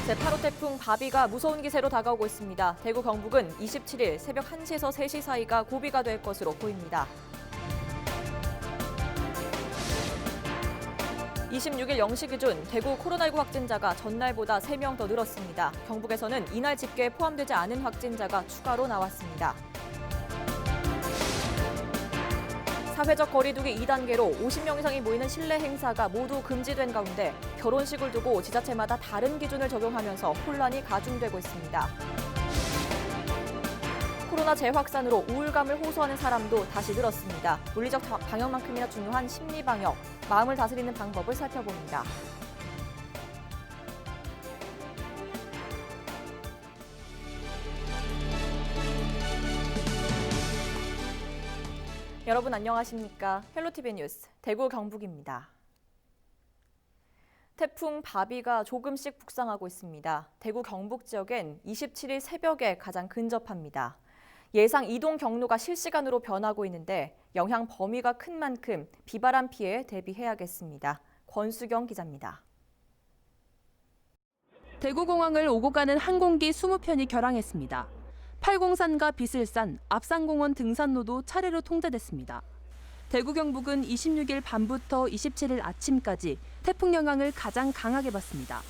제8호 태풍 바비가 무서운 기세로 다가오고 있습니다. 대구 경북은 27일 새벽 1시에서 3시 사이가 고비가 될 것으로 보입니다. 26일 0시 기준 대구 코로나19 확진자가 전날보다 3명 더 늘었습니다. 경북에서는 이날 집계에 포함되지 않은 확진자가 추가로 나왔습니다. 사회적 거리두기 2단계로 50명 이상이 모이는 실내 행사가 모두 금지된 가운데 결혼식을 두고 지자체마다 다른 기준을 적용하면서 혼란이 가중되고 있습니다. 코로나 재확산으로 우울감을 호소하는 사람도 다시 늘었습니다. 물리적 방역만큼이나 중요한 심리 방역, 마음을 다스리는 방법을 살펴봅니다. 여러분 안녕하십니까? 헬로티비 뉴스 대구 경북입니다. 태풍 바비가 조금씩 북상하고 있습니다. 대구 경북 지역엔 27일 새벽에 가장 근접합니다. 예상 이동 경로가 실시간으로 변하고 있는데 영향 범위가 큰 만큼 비바람 피해에 대비해야겠습니다. 권수경 기자입니다. 대구공항을 오고 가는 항공기 20편이 결항했습니다. 팔공산과 비슬산, 압산공원 등산로도 차례로 통제됐습니다. 대구 경북은 26일 밤부터 27일 아침까지 태풍 영향을 가장 강하게 받습니다.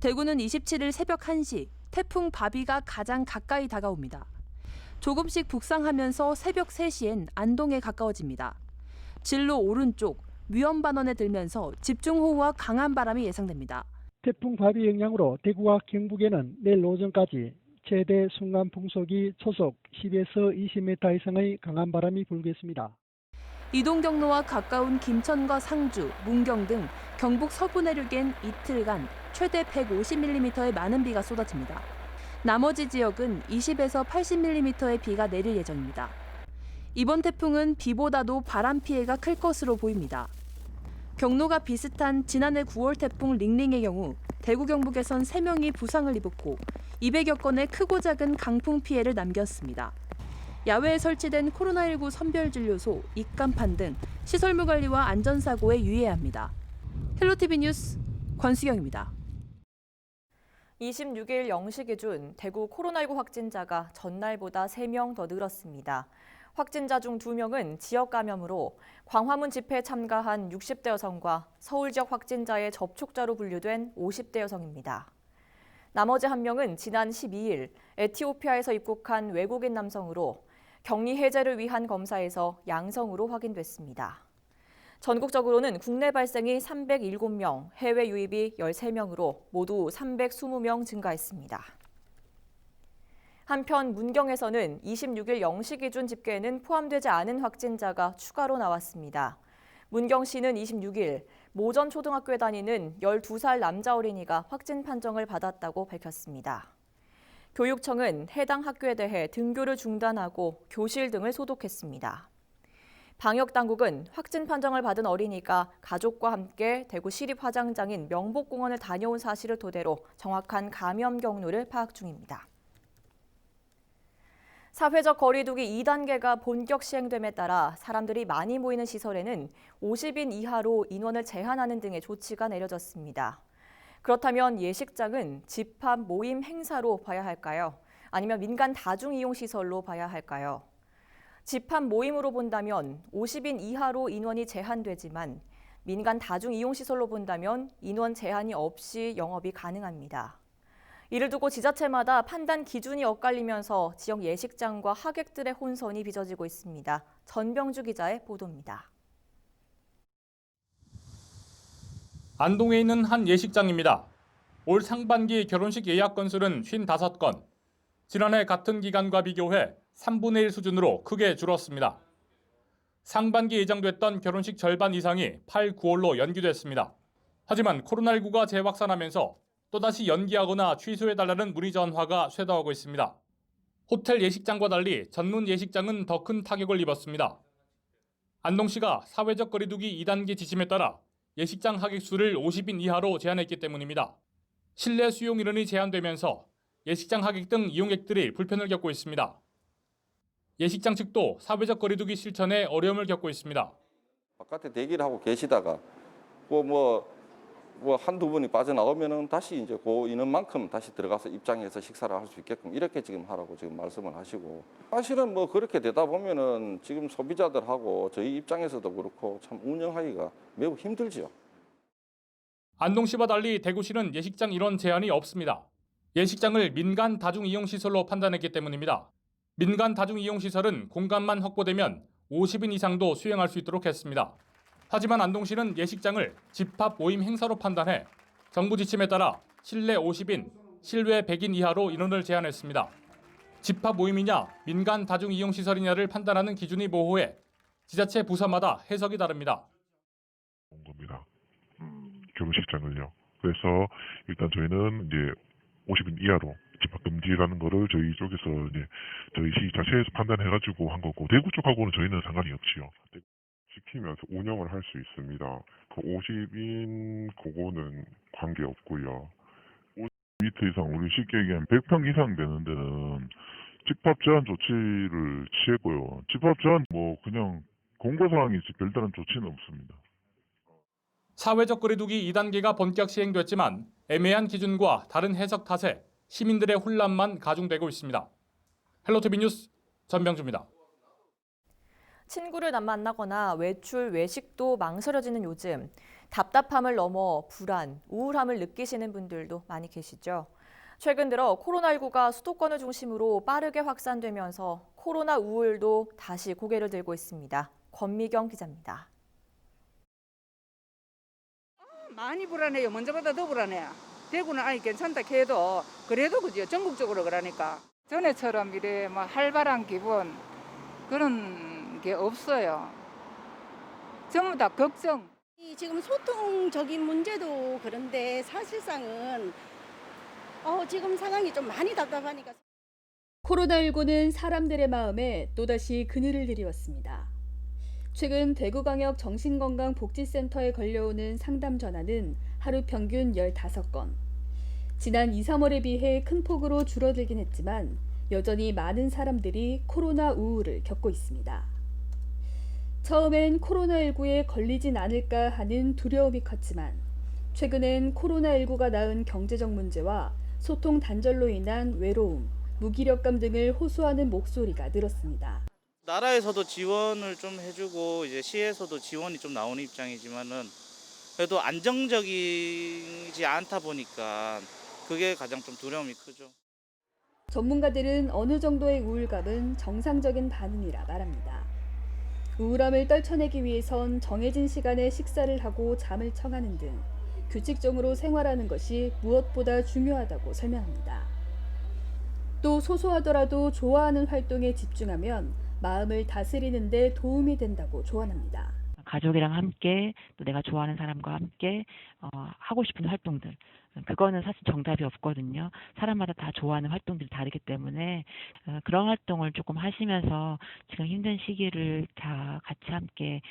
대구는 27일 새벽 1시 태풍 바비가 가장 가까이 다가옵니다. 조금씩 북상하면서 새벽 3시엔 안동에 가까워집니다. 진로 오른쪽, 위험반원에 들면서 집중호우와 강한 바람이 예상됩니다. 태풍 바비 영향으로 대구와 경북에는 내일 오전까지 최대 순간 풍속이 초속 10에서 20m 이상의 강한 바람이 불겠습니다. 이동 경로와 가까운 김천과 상주, 문경 등 경북 서부 내륙엔 이틀간 최대 150mm의 많은 비가 쏟아집니다. 나머지 지역은 20에서 80mm의 비가 내릴 예정입니다. 이번 태풍은 비보다도 바람 피해가 클 것으로 보입니다. 경로가 비슷한 지난해 9월 태풍 링링의 경우 대구 경북에선 3명이 부상을 입었고 200여 건의 크고 작은 강풍 피해를 남겼습니다. 야외에 설치된 코로나19 선별진료소, 입간판 등 시설물 관리와 안전사고에 유의해야 합니다. 헬로티비 뉴스 권수경입니다. 26일 0시 기준 대구 코로나19 확진자가 전날보다 3명 더 늘었습니다. 확진자 중 2명은 지역 감염으로 광화문 집회에 참가한 60대 여성과 서울 지역 확진자의 접촉자로 분류된 50대 여성입니다. 나머지 1명은 지난 12일 에티오피아에서 입국한 외국인 남성으로 격리 해제를 위한 검사에서 양성으로 확인됐습니다. 전국적으로는 국내 발생이 307명, 해외 유입이 13명으로 모두 320명 증가했습니다. 한편 문경에서는 26일 0시 기준 집계에는 포함되지 않은 확진자가 추가로 나왔습니다. 문경시는 26일 모전 초등학교에 다니는 12살 남자 어린이가 확진 판정을 받았다고 밝혔습니다. 교육청은 해당 학교에 대해 등교를 중단하고 교실 등을 소독했습니다. 방역당국은 확진 판정을 받은 어린이가 가족과 함께 대구 시립화장장인 명복공원을 다녀온 사실을 토대로 정확한 감염 경로를 파악 중입니다. 사회적 거리두기 2단계가 본격 시행됨에 따라 사람들이 많이 모이는 시설에는 50인 이하로 인원을 제한하는 등의 조치가 내려졌습니다. 그렇다면 예식장은 집합 모임 행사로 봐야 할까요? 아니면 민간 다중이용시설로 봐야 할까요? 집합 모임으로 본다면 50인 이하로 인원이 제한되지만 민간 다중이용시설로 본다면 인원 제한이 없이 영업이 가능합니다. 이를 두고 지자체마다 판단 기준이 엇갈리면서 지역 예식장과 하객들의 혼선이 빚어지고 있습니다. 전병주 기자의 보도입니다. 안동에 있는 한 예식장입니다. 올 상반기 결혼식 예약 건수는 55건. 지난해 같은 기간과 비교해 3분의 1 수준으로 크게 줄었습니다. 상반기 예정됐던 결혼식 절반 이상이 8, 9월로 연기됐습니다. 하지만 코로나19가 재확산하면서 또다시 연기하거나 취소해달라는 문의 전화가 쇄도하고 있습니다. 호텔 예식장과 달리 전문 예식장은 더 큰 타격을 입었습니다. 안동시가 사회적 거리두기 2단계 지침에 따라 예식장 하객 수를 50인 이하로 제한했기 때문입니다. 실내 수용 인원이 제한되면서 예식장 하객 등 이용객들이 불편을 겪고 있습니다. 예식장 측도 사회적 거리두기 실천에 어려움을 겪고 있습니다. 바깥에 대기를 하고 계시다가 뭐 한두 분이 빠져나오면은 다시 이제 그 인원만큼 다시 들어가서 입장해서 식사를 할 수 있게끔 이렇게 지금 하라고 지금 말씀을 하시고, 사실은 뭐 그렇게 되다 보면은 지금 소비자들하고 저희 입장에서도 그렇고 참 운영하기가 매우 힘들죠. 안동시와 달리 대구시는 예식장 인원 제한이 없습니다. 예식장을 민간 다중이용시설로 판단했기 때문입니다. 민간 다중이용시설은 공간만 확보되면 50인 이상도 수용할 수 있도록 했습니다. 하지만 안동시는 예식장을 집합 모임 행사로 판단해 정부 지침에 따라 실내 50인, 실외 100인 이하로 인원을 제한했습니다. 집합 모임이냐 민간 다중이용시설이냐를 판단하는 기준이 모호해 지자체 부서마다 해석이 다릅니다. 온 겁니다. 결혼식장을요. 그래서 일단 저희는 이제 50인 이하로 집합 금지라는 거를 저희 쪽에서 이제 저희 시 자체에서 판단해가지고 한 거고, 대구 쪽하고는 저희는 상관이 없지요. 시키면서 운영을 할 수 있습니다. 그 50인 그거는 관계 없고요. 50m 이상, 우리 쉽게 얘기하면 100평 이상 되는 데는 집합 제한 조치를 취했고요. 집합 제한 뭐 그냥 공고사항이 있지 별다른 조치는 없습니다. 사회적 거리두기 2단계가 본격 시행됐지만 애매한 기준과 다른 해석 탓에 시민들의 혼란만 가중되고 있습니다. 헬로티비 뉴스 전병주입니다. 친구를 만나거나 외출, 외식도 망설여지는 요즘, 답답함을 넘어 불안, 우울함을 느끼시는 분들도 많이 계시죠. 최근 들어 코로나19가 수도권을 중심으로 빠르게 확산되면서 코로나 우울도 다시 고개를 들고 있습니다. 권미경 기자입니다. 많이 불안해요. 먼저보다 더 불안해요. 대구는 아니 괜찮다 해도 그래도 그죠. 전국적으로 그러니까. 전에처럼 이래 뭐 활발한 기분 그런 게 없어요. 전부 다 걱정. 지금 소통적인 문제도 그런데 사실상은 지금 상황이 좀 많이 답답하니까. 코로나19는 사람들의 마음에 또다시 그늘을 들이웠습니다. 최근 대구광역 정신건강복지센터에 걸려오는 상담 전화는 하루 평균 15건. 지난 2, 3월에 비해 큰 폭으로 줄어들긴 했지만 여전히 많은 사람들이 코로나 우울을 겪고 있습니다. 처음엔 코로나19에 걸리진 않을까 하는 두려움이 컸지만 최근엔 코로나19가 낳은 경제적 문제와 소통 단절로 인한 외로움, 무기력감 등을 호소하는 목소리가 늘었습니다. 나라에서도 지원을 좀 해주고 이제 시에서도 지원이 좀 나오는 입장이지만은 그래도 안정적이지 않다 보니까 그게 가장 좀 두려움이 크죠. 전문가들은 어느 정도의 우울감은 정상적인 반응이라 말합니다. 우울함을 떨쳐내기 위해선 정해진 시간에 식사를 하고 잠을 청하는 등 규칙적으로 생활하는 것이 무엇보다 중요하다고 설명합니다. 또 소소하더라도 좋아하는 활동에 집중하면 마음을 다스리는 데 도움이 된다고 조언합니다. 가족이랑 함께 또 내가 좋아하는 사람과 함께 하고 싶은 활동들, 그거는 사실 정답이 없거든요. 사람마다 다 좋아하는 활동들이 다르기 때문에 그런 활동을 조금 하시면서 지금 힘든 시기를 다 같이 함께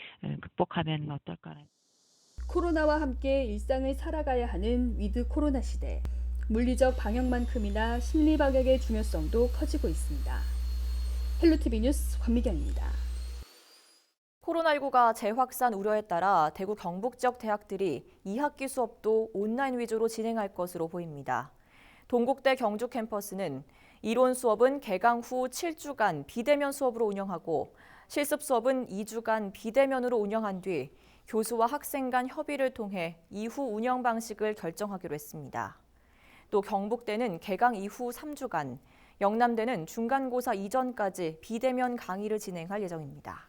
극복하면 어떨까. 코로나와 함께 일상을 살아가야 하는 위드 코로나 시대. 물리적 방역만큼이나 심리 방역의 중요성도 커지고 있습니다. 헬로티비 뉴스 권미경입니다. 코로나19가 재확산 우려에 따라 대구 경북 지역 대학들이 2학기 수업도 온라인 위주로 진행할 것으로 보입니다. 동국대 경주 캠퍼스는 이론 수업은 개강 후 7주간 비대면 수업으로 운영하고 실습 수업은 2주간 비대면으로 운영한 뒤 교수와 학생 간 협의를 통해 이후 운영 방식을 결정하기로 했습니다. 또 경북대는 개강 이후 3주간, 영남대는 중간고사 이전까지 비대면 강의를 진행할 예정입니다.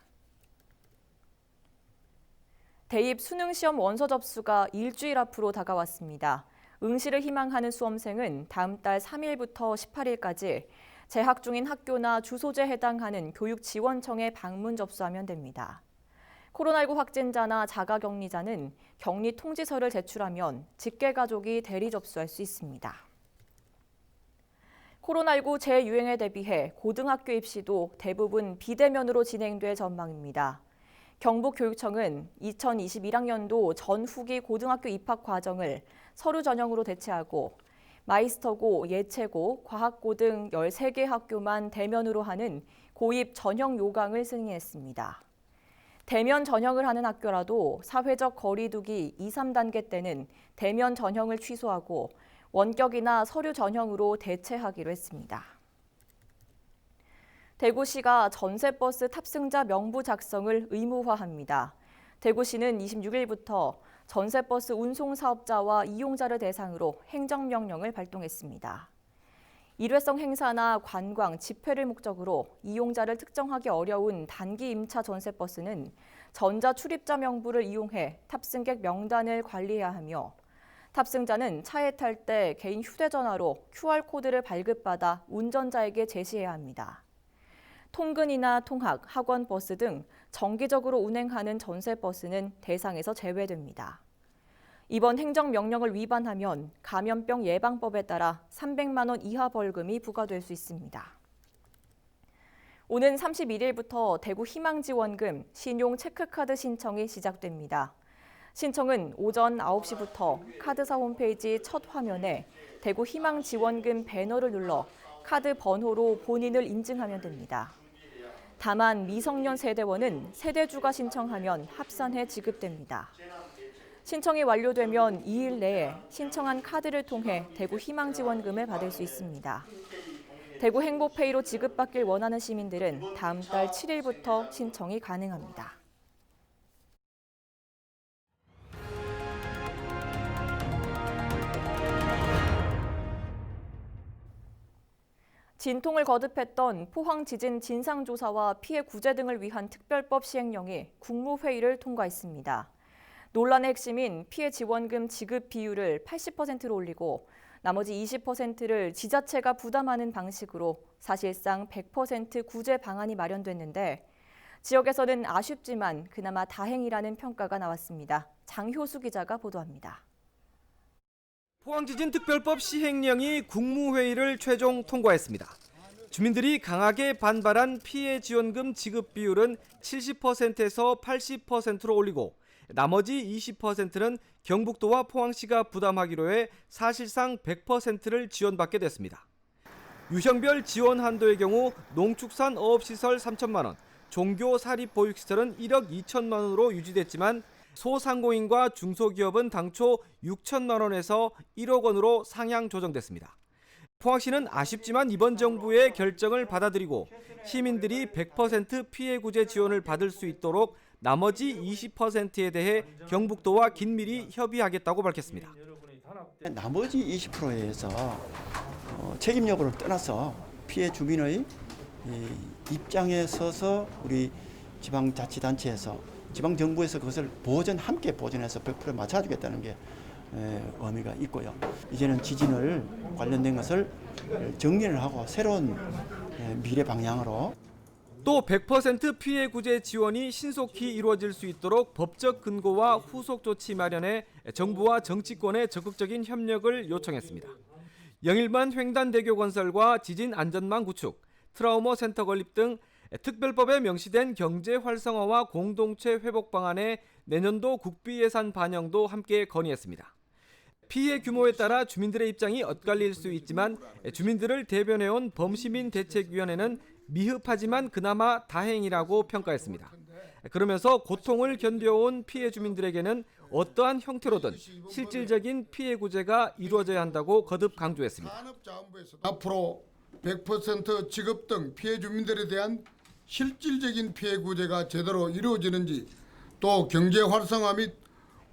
대입 수능시험 원서 접수가 일주일 앞으로 다가왔습니다. 응시를 희망하는 수험생은 다음 달 3일부터 18일까지 재학 중인 학교나 주소지에 해당하는 교육지원청에 방문 접수하면 됩니다. 코로나19 확진자나 자가격리자는 격리 통지서를 제출하면 직계가족이 대리 접수할 수 있습니다. 코로나19 재유행에 대비해 고등학교 입시도 대부분 비대면으로 진행될 전망입니다. 경북교육청은 2021학년도 전후기 고등학교 입학 과정을 서류 전형으로 대체하고 마이스터고, 예체고, 과학고 등 13개 학교만 대면으로 하는 고입 전형 요강을 승인했습니다. 대면 전형을 하는 학교라도 사회적 거리 두기 2, 3단계 때는 대면 전형을 취소하고 원격이나 서류 전형으로 대체하기로 했습니다. 대구시가 전세버스 탑승자 명부 작성을 의무화합니다. 대구시는 26일부터 전세버스 운송 사업자와 이용자를 대상으로 행정명령을 발동했습니다. 일회성 행사나 관광, 집회를 목적으로 이용자를 특정하기 어려운 단기 임차 전세버스는 전자출입자 명부를 이용해 탑승객 명단을 관리해야 하며 탑승자는 차에 탈 때 개인 휴대전화로 QR코드를 발급받아 운전자에게 제시해야 합니다. 통근이나 통학, 학원버스 등 정기적으로 운행하는 전세버스는 대상에서 제외됩니다. 이번 행정명령을 위반하면 감염병 예방법에 따라 300만 원 이하 벌금이 부과될 수 있습니다. 오는 31일부터 대구 희망지원금 신용 체크카드 신청이 시작됩니다. 신청은 오전 9시부터 카드사 홈페이지 첫 화면에 대구 희망지원금 배너를 눌러 카드 번호로 본인을 인증하면 됩니다. 다만 미성년 세대원은 세대주가 신청하면 합산해 지급됩니다. 신청이 완료되면 2일 내에 신청한 카드를 통해 대구 희망지원금을 받을 수 있습니다. 대구 행복페이로 지급받길 원하는 시민들은 다음 달 7일부터 신청이 가능합니다. 진통을 거듭했던 포항 지진 진상조사와 피해 구제 등을 위한 특별법 시행령이 국무회의를 통과했습니다. 논란의 핵심인 피해 지원금 지급 비율을 80%로 올리고 나머지 20%를 지자체가 부담하는 방식으로 사실상 100% 구제 방안이 마련됐는데 지역에서는 아쉽지만 그나마 다행이라는 평가가 나왔습니다. 장효수 기자가 보도합니다. 포항지진특별법 시행령이 국무회의를 최종 통과했습니다. 주민들이 강하게 반발한 피해 지원금 지급 비율은 70%에서 80%로 올리고 나머지 20%는 경북도와 포항시가 부담하기로 해 사실상 100%를 지원받게 됐습니다. 유형별 지원 한도의 경우 농축산 어업시설 3천만 원, 종교 사립보육시설은 1억 2천만 원으로 유지됐지만 소상공인과 중소기업은 당초 6천만 원에서 1억 원으로 상향 조정됐습니다. 포항시는 아쉽지만 이번 정부의 결정을 받아들이고 시민들이 100% 피해 구제 지원을 받을 수 있도록 나머지 20%에 대해 경북도와 긴밀히 협의하겠다고 밝혔습니다. 나머지 20%에서 책임 여부를 떠나서 피해 주민의 입장에 서서 우리 지방자치단체에서 지방정부에서 그것을 함께 보전해서 100% 맞춰주겠다는 게 의미가 있고요. 이제는 지진을 관련된 것을 정리를 하고 새로운 미래 방향으로 또 100% 피해 구제 지원이 신속히 이루어질 수 있도록 법적 근거와 후속 조치 마련에 정부와 정치권의 적극적인 협력을 요청했습니다. 영일만 횡단대교 건설과 지진 안전망 구축, 트라우마 센터 건립 등 특별법에 명시된 경제 활성화와 공동체 회복 방안에 내년도 국비 예산 반영도 함께 건의했습니다. 피해 규모에 따라 주민들의 입장이 엇갈릴 수 있지만 주민들을 대변해온 범시민 대책위원회는 미흡하지만 그나마 다행이라고 평가했습니다. 그러면서 고통을 견뎌온 피해 주민들에게는 어떠한 형태로든 실질적인 피해 구제가 이루어져야 한다고 거듭 강조했습니다. 앞으로 100% 지급 등 피해 주민들에 대한 실질적인 피해 구제가 제대로 이루어지는지 또 경제 활성화 및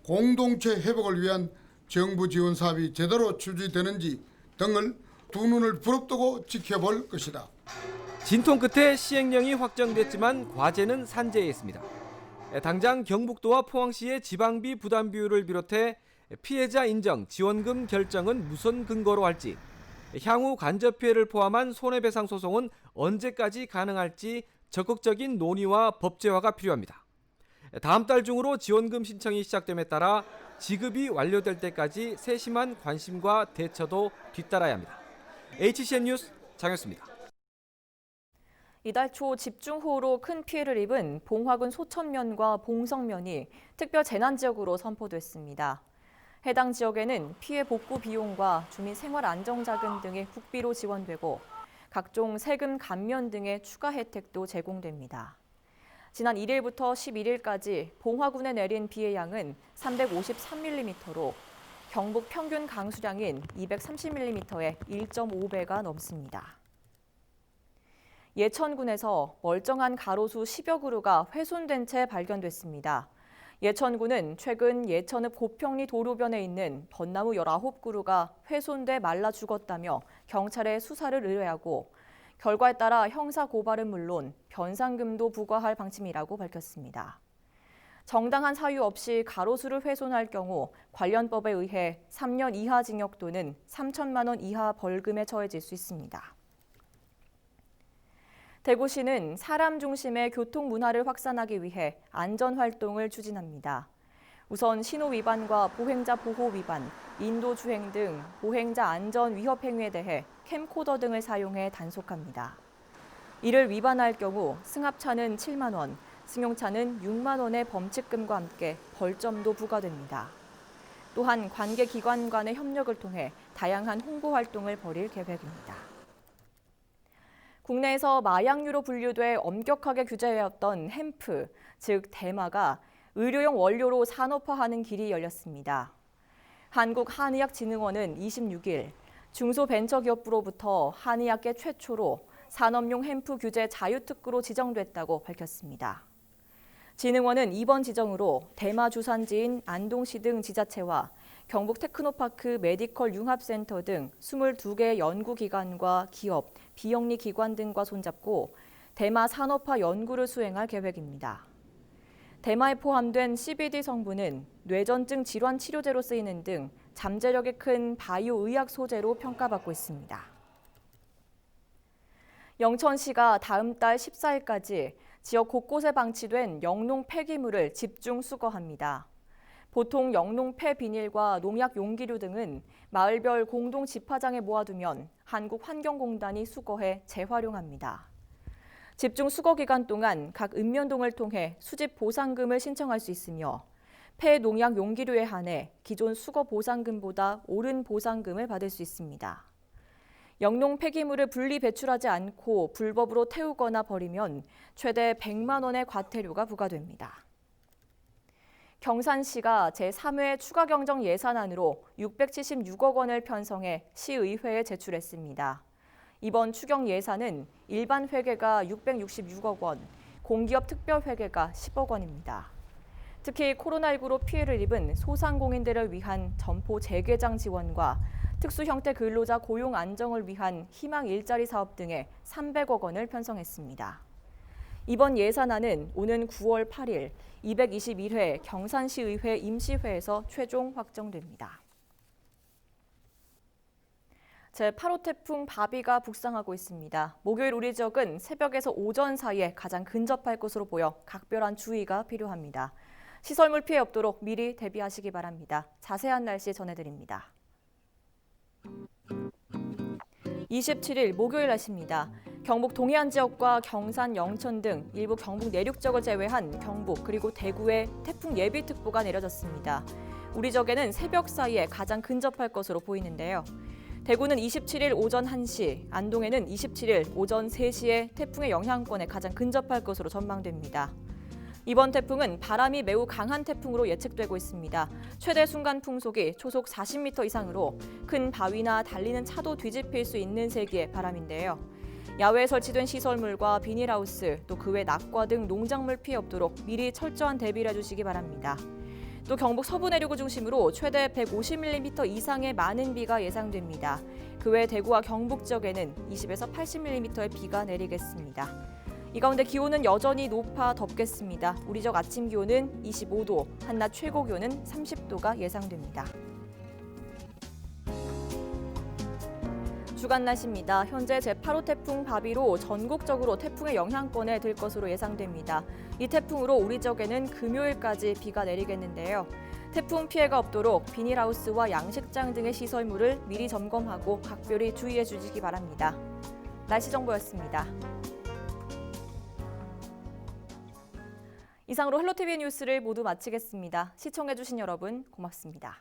공동체 회복을 위한 정부 지원 사업이 제대로 추진되는지 등을 두 눈을 부릅뜨고 지켜볼 것이다. 진통 끝에 시행령이 확정됐지만 과제는 산재에 있습니다. 당장 경북도와 포항시의 지방비 부담 비율을 비롯해 피해자 인정, 지원금 결정은 무슨 근거로 할지, 향후 간접 피해를 포함한 손해배상 소송은 언제까지 가능할지 적극적인 논의와 법제화가 필요합니다. 다음 달 중으로 지원금 신청이 시작됨에 따라 지급이 완료될 때까지 세심한 관심과 대처도 뒤따라야 합니다. HCN 뉴스 장효수입니다. 이달 초 집중호우로 큰 피해를 입은 봉화군 소천면과 봉성면이 특별 재난지역으로 선포됐습니다. 해당 지역에는 피해 복구 비용과 주민 생활 안정자금 등의 국비로 지원되고 각종 세금 감면 등의 추가 혜택도 제공됩니다. 지난 1일부터 11일까지 봉화군에 내린 비의 양은 353mm로 경북 평균 강수량인 230mm의 1.5배가 넘습니다. 예천군에서 멀쩡한 가로수 10여 그루가 훼손된 채 발견됐습니다. 예천군은 최근 예천읍 고평리 도로변에 있는 벚나무 19그루가 훼손돼 말라 죽었다며 경찰에 수사를 의뢰하고 결과에 따라 형사 고발은 물론 변상금도 부과할 방침이라고 밝혔습니다. 정당한 사유 없이 가로수를 훼손할 경우 관련 법에 의해 3년 이하 징역 또는 3천만 원 이하 벌금에 처해질 수 있습니다. 대구시는 사람 중심의 교통 문화를 확산하기 위해 안전활동을 추진합니다. 우선 신호 위반과 보행자 보호 위반, 인도 주행 등 보행자 안전 위협 행위에 대해 캠코더 등을 사용해 단속합니다. 이를 위반할 경우 승합차는 7만 원, 승용차는 6만 원의 범칙금과 함께 벌점도 부과됩니다. 또한 관계기관 간의 협력을 통해 다양한 홍보 활동을 벌일 계획입니다. 국내에서 마약류로 분류돼 엄격하게 규제해왔던 햄프, 즉 대마가 의료용 원료로 산업화하는 길이 열렸습니다. 한국한의학진흥원은 26일 중소벤처기업부로부터 한의학계 최초로 산업용 햄프 규제 자유특구로 지정됐다고 밝혔습니다. 진흥원은 이번 지정으로 대마 주산지인 안동시 등 지자체와 경북 테크노파크 메디컬 융합센터 등 22개의 연구기관과 기업, 비영리 기관 등과 손잡고 대마 산업화 연구를 수행할 계획입니다. 대마에 포함된 CBD 성분은 뇌전증 질환 치료제로 쓰이는 등 잠재력이 큰 바이오의학 소재로 평가받고 있습니다. 영천시가 다음 달 14일까지 지역 곳곳에 방치된 영농 폐기물을 집중 수거합니다. 보통 영농 폐 비닐과 농약 용기류 등은 마을별 공동 집화장에 모아두면 한국환경공단이 수거해 재활용합니다. 집중 수거 기간 동안 각 읍면동을 통해 수집 보상금을 신청할 수 있으며 폐 농약 용기류에 한해 기존 수거 보상금보다 오른 보상금을 받을 수 있습니다. 영농 폐기물을 분리 배출하지 않고 불법으로 태우거나 버리면 최대 100만 원의 과태료가 부과됩니다. 경산시가 제3회 추가경정 예산안으로 676억 원을 편성해 시의회에 제출했습니다. 이번 추경 예산은 일반 회계가 666억 원, 공기업 특별회계가 10억 원입니다. 특히 코로나19로 피해를 입은 소상공인들을 위한 점포 재개장 지원과 특수 형태 근로자 고용 안정을 위한 희망 일자리 사업 등에 300억 원을 편성했습니다. 이번 예산안은 오는 9월 8일 221회 경산시의회 임시회에서 최종 확정됩니다. 제8호 태풍 바비가 북상하고 있습니다. 목요일 우리 지역은 새벽에서 오전 사이에 가장 근접할 것으로 보여 각별한 주의가 필요합니다. 시설물 피해 없도록 미리 대비하시기 바랍니다. 자세한 날씨 전해드립니다. 27일 목요일 날씨입니다. 경북 동해안 지역과 경산, 영천 등 일부 경북 내륙 지역을 제외한 경북 그리고 대구에 태풍 예비특보가 내려졌습니다. 우리 지역에는 새벽 사이에 가장 근접할 것으로 보이는데요. 대구는 27일 오전 1시, 안동에는 27일 오전 3시에 태풍의 영향권에 가장 근접할 것으로 전망됩니다. 이번 태풍은 바람이 매우 강한 태풍으로 예측되고 있습니다. 최대 순간 풍속이 초속 40m 이상으로 큰 바위나 달리는 차도 뒤집힐 수 있는 세기의 바람인데요. 야외에 설치된 시설물과 비닐하우스, 또 그 외 낙과 등 농작물 피해 없도록 미리 철저한 대비를 해주시기 바랍니다. 또 경북 서부 내륙을 중심으로 최대 150mm 이상의 많은 비가 예상됩니다. 그 외 대구와 경북 지역에는 20에서 80mm의 비가 내리겠습니다. 이 가운데 기온은 여전히 높아 덥겠습니다. 우리 지역 아침 기온은 25도, 한낮 최고 기온은 30도가 예상됩니다. 주간 날씨입니다. 현재 제8호 태풍 바비로 전국적으로 태풍의 영향권에 들 것으로 예상됩니다. 이 태풍으로 우리 지역에는 금요일까지 비가 내리겠는데요. 태풍 피해가 없도록 비닐하우스와 양식장 등의 시설물을 미리 점검하고 각별히 주의해 주시기 바랍니다. 날씨 정보였습니다. 이상으로 헬로티비 뉴스를 모두 마치겠습니다. 시청해주신 여러분 고맙습니다.